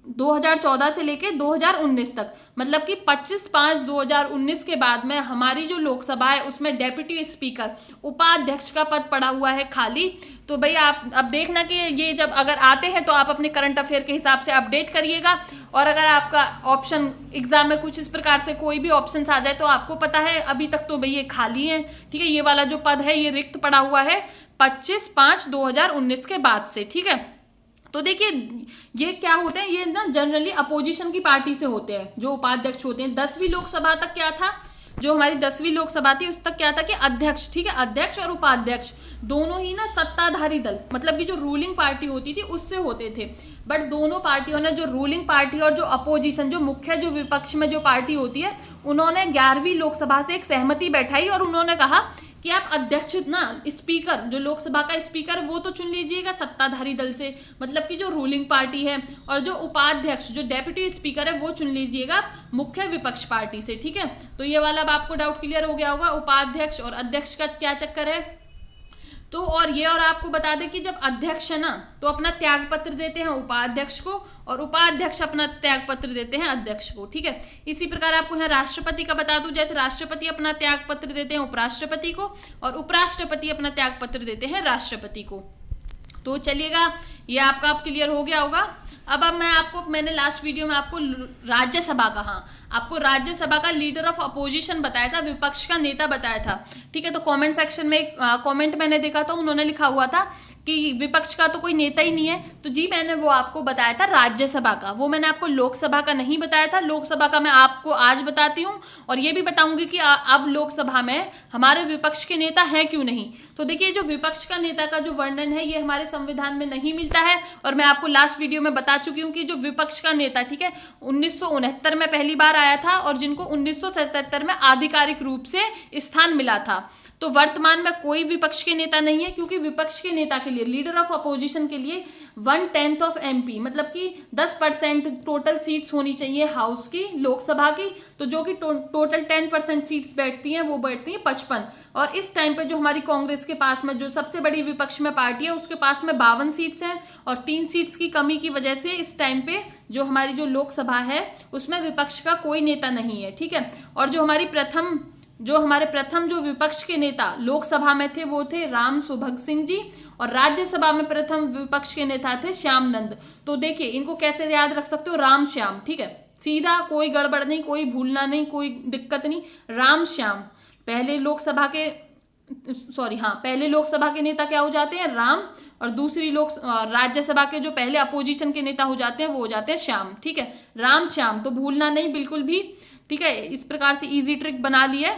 A: 2014 से लेके 2019 तक, मतलब कि 25/5/2019 के बाद में हमारी जो लोकसभा है उसमें डेप्यूटी स्पीकर, उपाध्यक्ष का पद पड़ा हुआ है खाली। तो भाई आप अब देखना कि ये जब अगर आते हैं तो आप अपने करंट अफेयर के हिसाब से अपडेट करिएगा, और अगर आपका ऑप्शन एग्जाम में कुछ इस प्रकार से कोई भी ऑप्शन आ जाए तो आपको पता है अभी तक तो भाई ये खाली है। ठीक है, ये वाला जो पद है ये रिक्त पड़ा हुआ है 25/5/2019 के बाद से। ठीक है, तो देखिए ये क्या होते हैं, ये ना जनरली अपोजिशन की पार्टी से होते हैं जो उपाध्यक्ष होते हैं। 10वीं लोकसभा तक क्या था, जो हमारी 10वीं लोकसभा थी उस तक क्या था कि अध्यक्ष, ठीक है, अध्यक्ष और उपाध्यक्ष दोनों ही ना सत्ताधारी दल, मतलब कि जो रूलिंग पार्टी होती थी उससे होते थे। बट दोनों पार्टियों ने, जो रूलिंग पार्टी और जो अपोजिशन, जो मुख्य जो विपक्ष में जो पार्टी होती है, उन्होंने 11वीं लोकसभा से एक सहमति बैठाई और उन्होंने कहा कि आप अध्यक्ष ना, स्पीकर, जो लोकसभा का स्पीकर वो तो चुन लीजिएगा सत्ताधारी दल से, मतलब कि जो रूलिंग पार्टी है, और जो उपाध्यक्ष, जो डेप्यूटी स्पीकर है वो चुन लीजिएगा मुख्य विपक्ष पार्टी से। ठीक है, तो ये वाला अब आपको डाउट क्लियर हो गया होगा, उपाध्यक्ष और अध्यक्ष का क्या चक्कर है। तो और ये और आपको बता दें कि जब अध्यक्ष है ना तो अपना त्याग पत्र देते हैं उपाध्यक्ष को, और उपाध्यक्ष अपना त्याग पत्र देते हैं अध्यक्ष को। ठीक है, इसी प्रकार आपको यहाँ राष्ट्रपति का बता दूं, जैसे राष्ट्रपति अपना त्याग पत्र देते हैं उपराष्ट्रपति को, और उपराष्ट्रपति अपना त्याग पत्र देते हैं राष्ट्रपति को। तो चलिएगा, ये आपका अब क्लियर हो गया होगा। अब मैंने लास्ट वीडियो में आपको राज्यसभा का, हाँ, आपको राज्यसभा का लीडर ऑफ अपोजिशन बताया था, विपक्ष का नेता बताया था। ठीक है, तो कमेंट सेक्शन में एक कमेंट मैंने देखा था, उन्होंने लिखा हुआ था कि विपक्ष का तो कोई नेता ही नहीं है। तो जी मैंने वो आपको बताया था राज्यसभा का, वो मैंने आपको लोकसभा का नहीं बताया था। लोकसभा का मैं आपको आज बताती हूँ, और ये भी बताऊंगी कि अब लोकसभा में हमारे विपक्ष के नेता हैं क्यों नहीं। तो देखिए, जो विपक्ष का नेता का जो वर्णन है ये हमारे संविधान में नहीं मिलता है, और मैं आपको लास्ट वीडियो में बता चुकी हूँ कि जो विपक्ष का नेता, ठीक है, 1969 में पहली बार आया था, और जिनको 1977 में आधिकारिक रूप से स्थान मिला था। तो वर्तमान में कोई विपक्ष के नेता नहीं है, क्योंकि विपक्ष के नेता के लिए, लीडर ऑफ अपोजिशन के लिए 1/10 ऑफ MP, मतलब कि 10% टोटल सीट्स होनी चाहिए हाउस की, लोकसभा की। तो जो कि टोटल 10% सीट्स बैठती हैं वो बैठती हैं 55। और इस टाइम पे जो हमारी कांग्रेस के पास में, जो सबसे बड़ी विपक्ष में पार्टी है, उसके पास में 52 सीट्स हैं, और 3 सीट्स की कमी की वजह से इस टाइम पे जो हमारी जो लोकसभा है उसमें विपक्ष का कोई नेता नहीं है। ठीक है, और जो हमारे प्रथम जो विपक्ष के नेता लोकसभा में थे वो थे राम सुभग सिंह जी, और राज्यसभा में प्रथम विपक्ष के नेता थे श्याम नंद। तो देखिए इनको कैसे याद रख सकते हो, राम श्याम। ठीक है, सीधा, कोई गड़बड़ नहीं, कोई भूलना नहीं, कोई दिक्कत नहीं, राम श्याम। पहले लोकसभा के नेता क्या हो जाते हैं, राम, और दूसरी राज्यसभा के जो पहले अपोजिशन के नेता हो जाते हैं वो हो जाते हैं श्याम। ठीक है, राम श्याम, तो भूलना नहीं बिल्कुल भी। ठीक है, इस प्रकार से इजी ट्रिक बना ली है।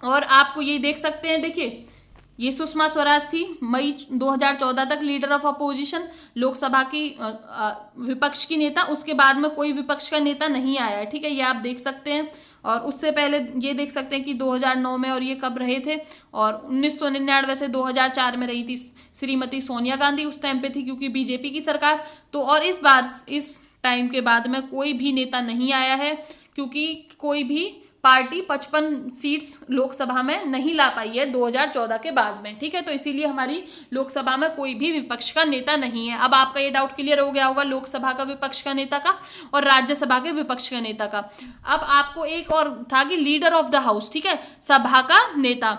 A: और आपको ये देख सकते हैं, देखिए ये सुषमा स्वराज थी, मई 2014 तक लीडर ऑफ अपोजिशन, लोकसभा की विपक्ष की नेता। उसके बाद में कोई विपक्ष का नेता नहीं आया है। ठीक है, ये आप देख सकते हैं। और उससे पहले ये देख सकते हैं कि 2009 में, और ये कब रहे थे, और 1999 से 2004 में रही थी श्रीमती सोनिया गांधी, उस टाइम पे थी क्योंकि बीजेपी की सरकार। तो और इस बार इस टाइम के बाद में कोई भी नेता नहीं आया है, क्योंकि कोई भी पार्टी 55 सीट्स लोकसभा में नहीं ला पाई है 2014 के बाद में। ठीक है, तो इसीलिए हमारी लोकसभा में कोई भी विपक्ष का नेता नहीं है। अब आपका ये डाउट क्लियर हो गया होगा लोकसभा का विपक्ष का नेता का और राज्यसभा के विपक्ष का नेता का। अब आपको एक और था कि लीडर ऑफ द हाउस, ठीक है, सभा का नेता।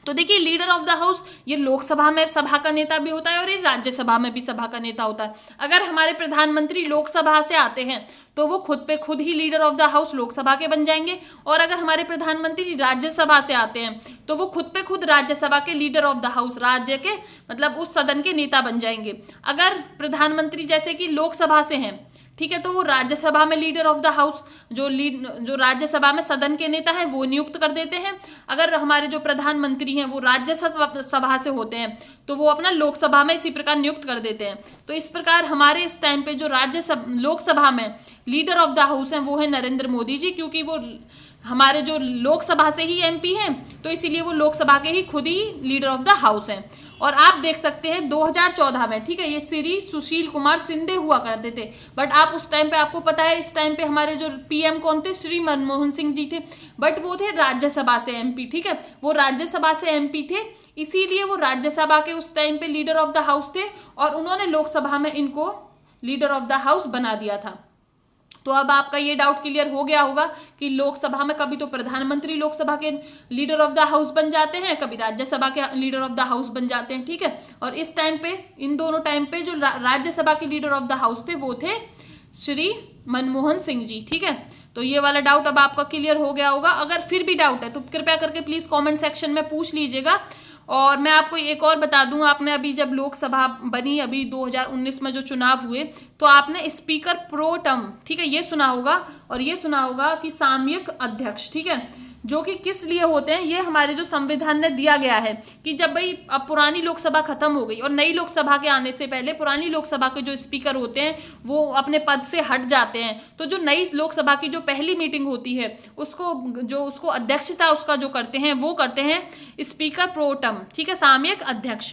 A: तो देखिए लीडर ऑफ द हाउस, ये लोकसभा में सभा का नेता भी होता है और ये राज्यसभा में भी सभा का नेता होता है। अगर हमारे प्रधानमंत्री लोकसभा से आते हैं तो वो खुद पे खुद ही leader of the house Lok Sabha के बन जाएंगे, और अगर हमारे प्रधानमंत्री राज्यसभा से आते हैं तो वो खुद पे खुद राज्यसभा के लीडर ऑफ द हाउस, राज्य के मतलब उस सदन के नेता बन जाएंगे। अगर प्रधानमंत्री जैसे कि लोकसभा से हैं, ठीक है। तो वो राज्यसभा में लीडर ऑफ द हाउस, जो राज्यसभा में सदन के नेता हैं वो नियुक्त कर देते हैं। अगर हमारे जो प्रधानमंत्री हैं वो राज्यसभा से होते हैं तो वो अपना लोकसभा में इसी प्रकार नियुक्त कर देते हैं। तो इस प्रकार हमारे इस टाइम पे जो लोकसभा में लीडर ऑफ द हाउस हैं वो है नरेंद्र मोदी जी, क्योंकि वो हमारे जो लोकसभा से ही एमपी हैं तो इसीलिए वो लोकसभा के ही खुद ही लीडर ऑफ द हाउस हैं। और आप देख सकते हैं 2014 में, ठीक है, ये श्री सुशील कुमार शिंदे हुआ करते थे, बट आप उस टाइम पे आपको पता है इस टाइम पे हमारे जो पीएम कौन थे, श्री मनमोहन सिंह जी थे, बट वो थे राज्यसभा से एमपी, ठीक है, वो राज्यसभा से एमपी थे, इसीलिए वो राज्यसभा के उस टाइम पे लीडर ऑफ द हाउस थे और उन्होंने लोकसभा में इनको लीडर ऑफ द हाउस बना दिया था। तो अब आपका ये डाउट क्लियर हो गया होगा कि लोकसभा में कभी तो प्रधानमंत्री लोकसभा के लीडर ऑफ द हाउस बन जाते हैं, कभी राज्यसभा के लीडर ऑफ द हाउस बन जाते हैं, ठीक है। और इस टाइम पे इन दोनों टाइम पे जो राज्यसभा के लीडर ऑफ द हाउस थे वो थे श्री मनमोहन सिंह जी, ठीक है। तो ये वाला डाउट अब आपका क्लियर हो गया होगा। अगर फिर भी डाउट है तो कृपया करके प्लीज कमेंट सेक्शन में पूछ लीजिएगा। और मैं आपको एक और बता दूं, आपने अभी जब लोकसभा बनी अभी 2019 में जो चुनाव हुए तो आपने स्पीकर प्रो टर्म, ठीक है, ये सुना होगा, और ये सुना होगा कि सामयिक अध्यक्ष, ठीक है, जो कि किस लिए होते हैं, ये हमारे जो संविधान ने दिया गया है कि जब भाई अब पुरानी लोकसभा खत्म हो गई और नई लोकसभा के आने से पहले पुरानी लोकसभा के जो स्पीकर होते हैं वो अपने पद से हट जाते हैं, तो जो नई लोकसभा की जो पहली मीटिंग होती है उसको अध्यक्षता उसका जो करते हैं वो करते हैं स्पीकर प्रो टर्म, ठीक है, सामयिक अध्यक्ष,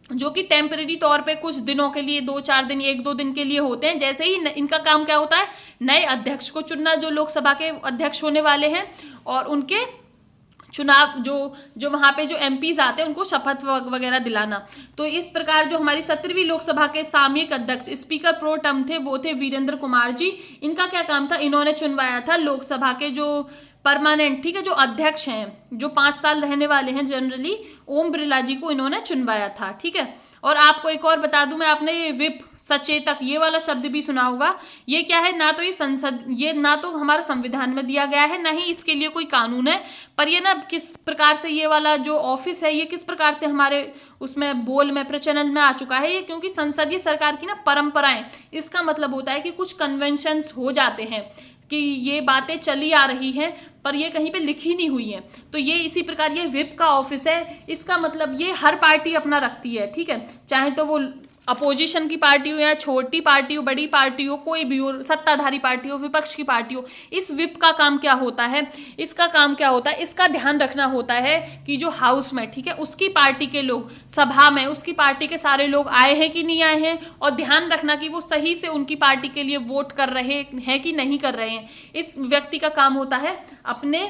A: जो कि टेम्परेरी तौर पे कुछ दिनों के लिए 2-4 दिन 1-2 दिन के लिए होते हैं। जैसे ही इनका काम क्या होता है, नए अध्यक्ष को चुनना जो लोकसभा के अध्यक्ष होने वाले हैं, और उनके चुनाव जो वहाँ पे जो एमपीज आते हैं उनको शपथ वगैरह दिलाना। तो इस प्रकार जो हमारी 17वीं लोकसभा के सामयिक अध्यक्ष स्पीकर प्रो टर्म थे वो थे वीरेंद्र कुमार जी। इनका क्या काम था, इन्होंने चुनवाया था लोकसभा के जो परमानेंट, ठीक है, जो अध्यक्ष हैं जो 5 साल रहने वाले हैं जनरली, ओम बिरला जी को इन्होंने चुनवाया था, ठीक है। और आपको एक और बता दूं मैं, आपने ये विप सचेतक ये वाला शब्द भी सुना होगा। ये क्या है, ना तो ये ना तो हमारे संविधान में दिया गया है, ना ही इसके लिए कोई कानून है, पर ये ना किस प्रकार से ये वाला जो ऑफिस है ये किस प्रकार से हमारे उसमें बोल में प्रचलन में आ चुका है ये, क्योंकि संसदीय सरकार की ना परंपराएं, इसका मतलब होता है कि कुछ कन्वेंशंस हो जाते हैं कि ये बातें चली आ रही हैं पर ये कहीं पे लिखी नहीं हुई है, तो ये इसी प्रकार ये विप का ऑफिस है। इसका मतलब ये हर पार्टी अपना रखती है, ठीक है, चाहे तो वो अपोजिशन की पार्टी हो या छोटी पार्टी हो, बड़ी पार्टी हो, कोई भी हो, सत्ताधारी पार्टी हो, विपक्ष की पार्टी हो। इस विप का काम क्या होता है, इसका काम क्या होता है, इसका ध्यान रखना होता है कि जो हाउस में, ठीक है, उसकी पार्टी के लोग, सभा में उसकी पार्टी के सारे लोग आए हैं कि नहीं आए हैं, और ध्यान रखना कि वो सही से उनकी पार्टी के लिए वोट कर रहे हैं कि नहीं कर रहे हैं। इस व्यक्ति का काम होता है अपने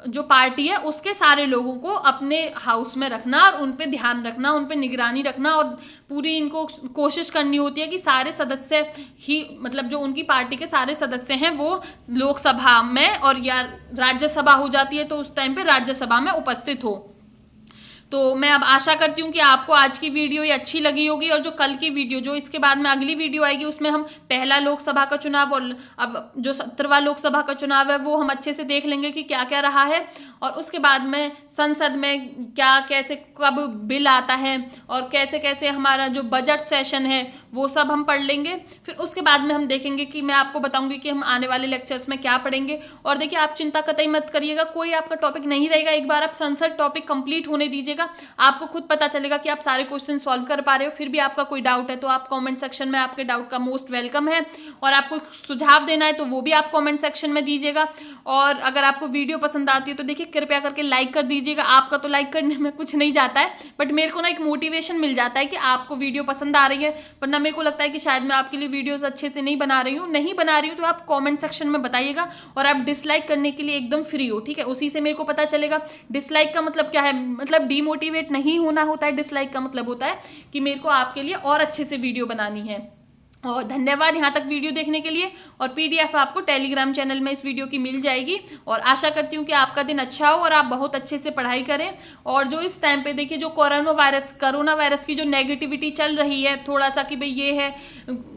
A: जो पार्टी है उसके सारे लोगों को अपने हाउस में रखना और उन पे ध्यान रखना, उन पे निगरानी रखना, और पूरी इनको कोशिश करनी होती है कि सारे सदस्य ही, मतलब जो उनकी पार्टी के सारे सदस्य हैं वो लोकसभा में और या राज्यसभा हो जाती है तो उस टाइम पे राज्यसभा में उपस्थित हो। तो मैं अब आशा करती हूँ कि आपको आज की वीडियो ये अच्छी लगी होगी, और जो कल की वीडियो, जो इसके बाद में अगली वीडियो आएगी, उसमें हम पहला लोकसभा का चुनाव और अब जो 17वां लोकसभा का चुनाव है वो हम अच्छे से देख लेंगे कि क्या क्या रहा है, और उसके बाद में संसद में क्या कैसे कब बिल आता है और कैसे कैसे हमारा जो बजट सेशन है वो सब हम पढ़ लेंगे। फिर उसके बाद में हम देखेंगे कि मैं आपको बताऊंगी कि हम आने वाले लेक्चर्स में क्या पढ़ेंगे। और देखिए, आप चिंता कतई मत करिएगा, कोई आपका टॉपिक नहीं रहेगा, एक बार आप संसद टॉपिक कंप्लीट होने दीजिएगा, आपको खुद पता चलेगा कि आप सारे क्वेश्चन सॉल्व कर पा रहे हो। फिर भी आपका कोई डाउट है तो आप कमेंट सेक्शन में, आपके डाउट का मोस्ट वेलकम है, और आपको सुझाव देना है तो वो भी आप कमेंट सेक्शन में दीजिएगा। और अगर आपको वीडियो पसंद आती है तो देखिए कृपया करके लाइक कर दीजिएगा। आपका तो लाइक करने में कुछ नहीं जाता है, बट मेरे को ना एक मोटिवेशन मिल जाता है कि आपको वीडियो पसंद आ रही है, वरना मेरे को लगता है कि शायद मैं आपके लिए वीडियोस अच्छे से नहीं बना रही हूँ तो आप कमेंट सेक्शन में बताइएगा। और आप डिसलाइक करने के लिए एकदम फ्री हो, ठीक है, उसी से मेरे को पता चलेगा। डिसलाइक का मतलब क्या है, मतलब डीमोटिवेट नहीं होना होता है, डिसलाइक का मतलब होता है कि मेरे को आपके लिए और अच्छे से वीडियो बनानी है। और धन्यवाद यहाँ तक वीडियो देखने के लिए, और पीडीएफ आपको टेलीग्राम चैनल में इस वीडियो की मिल जाएगी। और आशा करती हूँ कि आपका दिन अच्छा हो और आप बहुत अच्छे से पढ़ाई करें। और जो इस टाइम पे देखिए जो कोरोना वायरस की जो नेगेटिविटी चल रही है थोड़ा सा कि भाई ये है,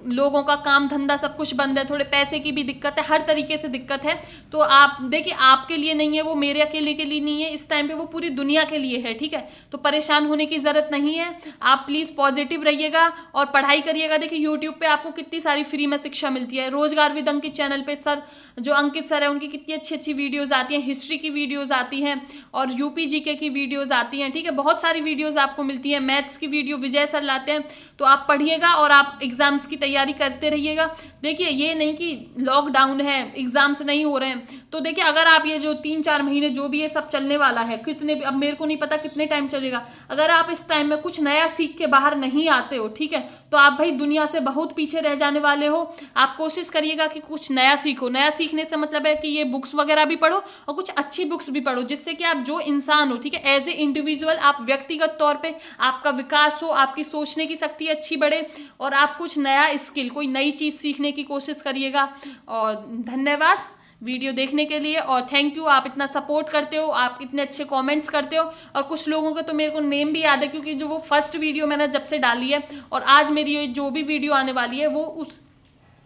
A: लोगों का काम धंधा सब कुछ बंद है, थोड़े पैसे की भी दिक्कत है, हर तरीके से दिक्कत है। तो आप देखिए, आपके लिए नहीं है वो, मेरे अकेले के लिए नहीं है, इस टाइम पे वो पूरी दुनिया के लिए है, ठीक है। तो परेशान होने की जरूरत नहीं है, आप प्लीज पॉजिटिव रहिएगा और पढ़ाई करिएगा। देखिए यूट्यूब पे आपको कितनी सारी फ्री में शिक्षा मिलती है। रोजगार विद अंकित चैनल पे सर, जो अंकित सर है, उनकी कितनी अच्छी अच्छी वीडियोस आती हैं, हिस्ट्री की वीडियोस आती हैं और यूपी जीके की वीडियोस आती हैं, ठीक है, बहुत सारी वीडियोस आपको मिलती हैं। मैथ्स की वीडियो विजय सर लाते हैं, तो आप पढ़िएगा और आप एग्जाम्स की तैयारी करते रहिएगा। देखिए ये नहीं कि लॉकडाउन है, एग्जाम्स नहीं हो रहे हैं, तो देखिए अगर आप ये जो 3-4 महीने जो भी ये सब चलने वाला है, कितने, अब मेरे को नहीं पता कितने टाइम चलेगा, अगर आप इस टाइम में कुछ नया सीख के बाहर नहीं आते हो, ठीक है, तो आप भाई दुनिया से बहुत पीछे रह जाने वाले हो। आप कोशिश करिएगा कि कुछ नया सीखो। नया सीखने से मतलब है कि ये बुक्स वगैरह भी पढ़ो और कुछ अच्छी बुक्स भी पढ़ो, जिससे कि आप जो इंसान हो, ठीक है, एज ए इंडिविजुअल आप व्यक्तिगत तौर पे आपका विकास हो, आपकी सोचने की शक्ति अच्छी बढ़े और आप कुछ नया स्किल, कोई नई चीज़ सीखने की कोशिश करिएगा। और धन्यवाद वीडियो देखने के लिए और थैंक यू, आप इतना सपोर्ट करते हो, आप इतने अच्छे कमेंट्स करते हो। और कुछ लोगों के तो मेरे को नेम भी याद है, क्योंकि जो वो फर्स्ट वीडियो मैंने जब से डाली है और आज मेरी ये जो भी वीडियो आने वाली है वो उस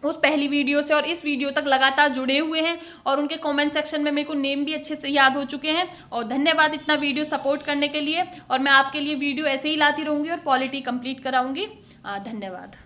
A: पहली वीडियो से और इस वीडियो तक लगातार जुड़े हुए हैं और उनके कमेंट सेक्शन में मेरे को नेम भी अच्छे से याद हो चुके हैं। और धन्यवाद इतना वीडियो सपोर्ट करने के लिए, और मैं आपके लिए वीडियो ऐसे ही लाती रहूँगी और पॉलिटी कंप्लीट कराऊंगी। धन्यवाद।